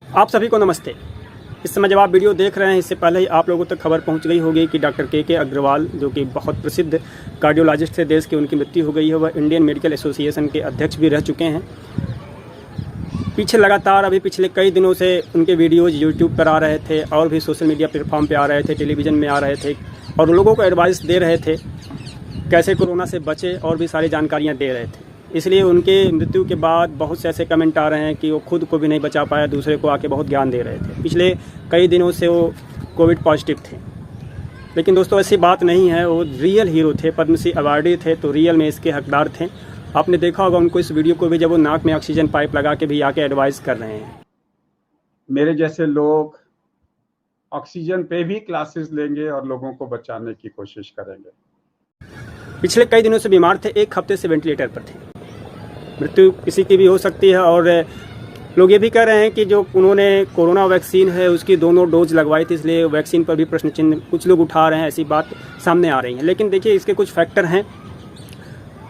आप सभी को नमस्ते। इस समय जब आप वीडियो देख रहे हैं, इससे पहले ही आप लोगों तक खबर पहुंच गई होगी कि डॉक्टर के अग्रवाल, जो कि बहुत प्रसिद्ध कार्डियोलॉजिस्ट थे देश के, उनकी मृत्यु हो गई है। वह इंडियन मेडिकल एसोसिएशन के अध्यक्ष भी रह चुके हैं। पीछे लगातार अभी पिछले कई दिनों से उनके वीडियोज़ यूट्यूब पर आ रहे थे और भी सोशल मीडिया प्लेटफॉर्म पर आ रहे थे, टेलीविज़न में आ रहे थे और लोगों को एडवाइस दे रहे थे कैसे कोरोना से बचे और भी सारी जानकारियाँ दे रहे थे। इसलिए उनके मृत्यु के बाद बहुत से ऐसे कमेंट आ रहे हैं कि वो खुद को भी नहीं बचा पाया, दूसरे को आके बहुत ज्ञान दे रहे थे। पिछले कई दिनों से वो कोविड पॉजिटिव थे, लेकिन दोस्तों ऐसी बात नहीं है। वो रियल हीरो थे, पद्मश्री अवार्डी थे, तो रियल में इसके हकदार थे। आपने देखा होगा उनको इस वीडियो को भी, जब वो नाक में ऑक्सीजन पाइप लगा के भी आके एडवाइस कर रहे हैं। मेरे जैसे लोग ऑक्सीजन पे भी क्लासेस लेंगे और लोगों को बचाने की कोशिश करेंगे। पिछले कई दिनों से बीमार थे, 1 हफ्ते से वेंटिलेटर पर थे। मृत्यु किसी की भी हो सकती है और लोग ये भी कह रहे हैं कि जो उन्होंने कोरोना वैक्सीन है उसकी दोनों डोज लगवाई थी, इसलिए वैक्सीन पर भी प्रश्न चिन्ह कुछ लोग उठा रहे हैं। ऐसी बात सामने आ रही है, लेकिन देखिए इसके कुछ फैक्टर हैं।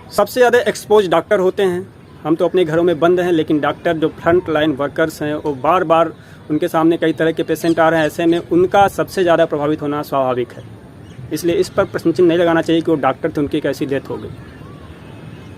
सबसे ज़्यादा एक्सपोज डॉक्टर होते हैं। हम तो अपने घरों में बंद हैं, लेकिन डॉक्टर जो फ्रंट लाइन वर्कर्स हैं वो बार बार उनके सामने कई तरह के पेशेंट आ रहे हैं। ऐसे में उनका सबसे ज़्यादा प्रभावित होना स्वाभाविक है, इसलिए इस पर प्रश्न चिन्ह नहीं लगाना चाहिए कि वो डॉक्टर थे, उनकी कैसी डेथ हो गई।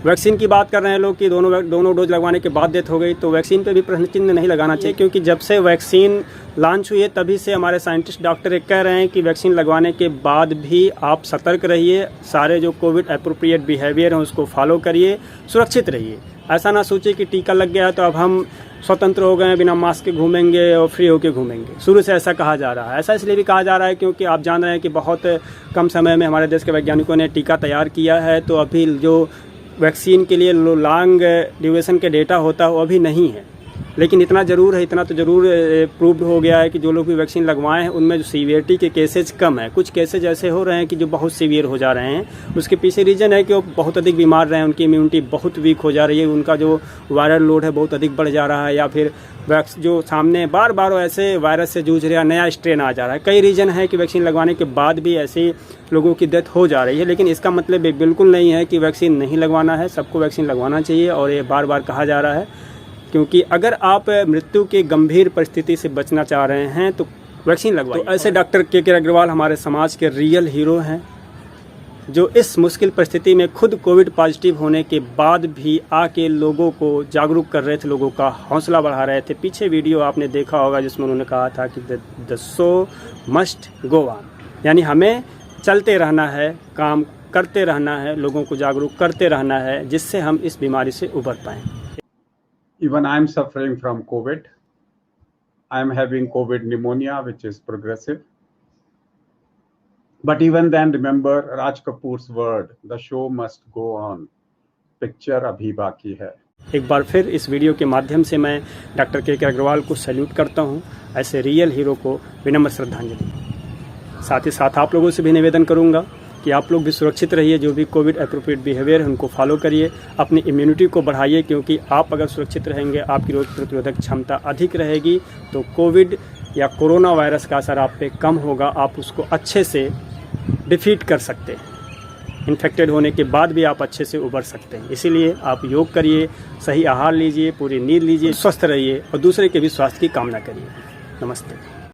वैक्सीन की बात कर रहे हैं लोग कि दोनों डोज लगवाने के बाद डेथ हो गई, तो वैक्सीन पे भी प्रश्न चिन्ह नहीं लगाना चाहिए, क्योंकि जब से वैक्सीन लॉन्च हुई है तभी से हमारे साइंटिस्ट डॉक्टर कह रहे हैं कि वैक्सीन लगवाने के बाद भी आप सतर्क रहिए, सारे जो कोविड एप्रोप्रिएट बिहेवियर हैं उसको फॉलो करिए, सुरक्षित रहिए। ऐसा ना सोचिए कि टीका लग गया तो अब हम स्वतंत्र हो गए, बिना मास्क के घूमेंगे और फ्री होकर घूमेंगे। शुरू से ऐसा कहा जा रहा है। ऐसा इसलिए भी कहा जा रहा है क्योंकि आप जान रहे हैं कि बहुत कम समय में हमारे देश के वैज्ञानिकों ने टीका तैयार किया है, तो अभी जो वैक्सीन के लिए लॉन्ग ड्यूरेशन के डेटा होता है वो अभी नहीं है। लेकिन इतना ज़रूर है, इतना तो ज़रूर प्रूव्ड हो गया है कि जो लोग भी वैक्सीन लगवाए हैं उनमें जो सीवियरिटी के केसेज कम है। कुछ केसेज ऐसे हो रहे हैं कि जो बहुत सीवियर हो जा रहे हैं। उसके पीछे रीज़न है कि वो बहुत अधिक बीमार रहे हैं, उनकी इम्यूनिटी बहुत वीक हो जा रही है, उनका जो वायरल लोड है बहुत अधिक बढ़ जा रहा है, या फिर जो सामने बार बार ऐसे वायरस से जूझ रहा नया स्ट्रेन आ जा रहा है। कई रीज़न है कि वैक्सीन लगवाने के बाद भी ऐसे लोगों की डेथ हो जा रही है। लेकिन इसका मतलब ये बिल्कुल नहीं है कि वैक्सीन नहीं लगवाना है। सबको वैक्सीन लगवाना चाहिए और ये बार बार कहा जा रहा है, क्योंकि अगर आप मृत्यु की गंभीर परिस्थिति से बचना चाह रहे हैं तो वैक्सीन लगवाइए। तो ऐसे डॉक्टर के अग्रवाल हमारे समाज के रियल हीरो हैं, जो इस मुश्किल परिस्थिति में खुद कोविड पॉजिटिव होने के बाद भी आके लोगों को जागरूक कर रहे थे, लोगों का हौसला बढ़ा रहे थे। पीछे वीडियो आपने देखा होगा जिसमें उन्होंने कहा था कि the show must go on, यानी हमें चलते रहना है, काम करते रहना है, लोगों को जागरूक करते रहना है, जिससे हम इस बीमारी से उबर पाएँ। Even I am suffering from COVID. I am having COVID pneumonia, which is progressive. But even then, remember Raj Kapoor's word, the show must go on. Picture अभी बाकी है। एक बार फिर इस वीडियो के माध्यम से मैं डॉक्टर के अग्रवाल को सैल्यूट करता हूं। ऐसे रियल हीरो को विनम्र श्रद्धांजलि। साथ ही साथ आप लोगों से भी निवेदन करूंगा कि आप लोग भी सुरक्षित रहिए। जो भी कोविड एप्रोप्रिएट बिहेवियर है उनको फॉलो करिए, अपनी इम्यूनिटी को बढ़ाइए, क्योंकि आप अगर सुरक्षित रहेंगे, आपकी रोग प्रतिरोधक क्षमता अधिक रहेगी, तो कोविड या कोरोना वायरस का असर आप पे कम होगा। आप उसको अच्छे से डिफीट कर सकते हैं। इन्फेक्टेड होने के बाद भी आप अच्छे से उबर सकते हैं। इसीलिए आप योग करिए, सही आहार लीजिए, पूरी नींद लीजिए, स्वस्थ रहिए और दूसरे के भी स्वास्थ्य की कामना करिए। नमस्ते।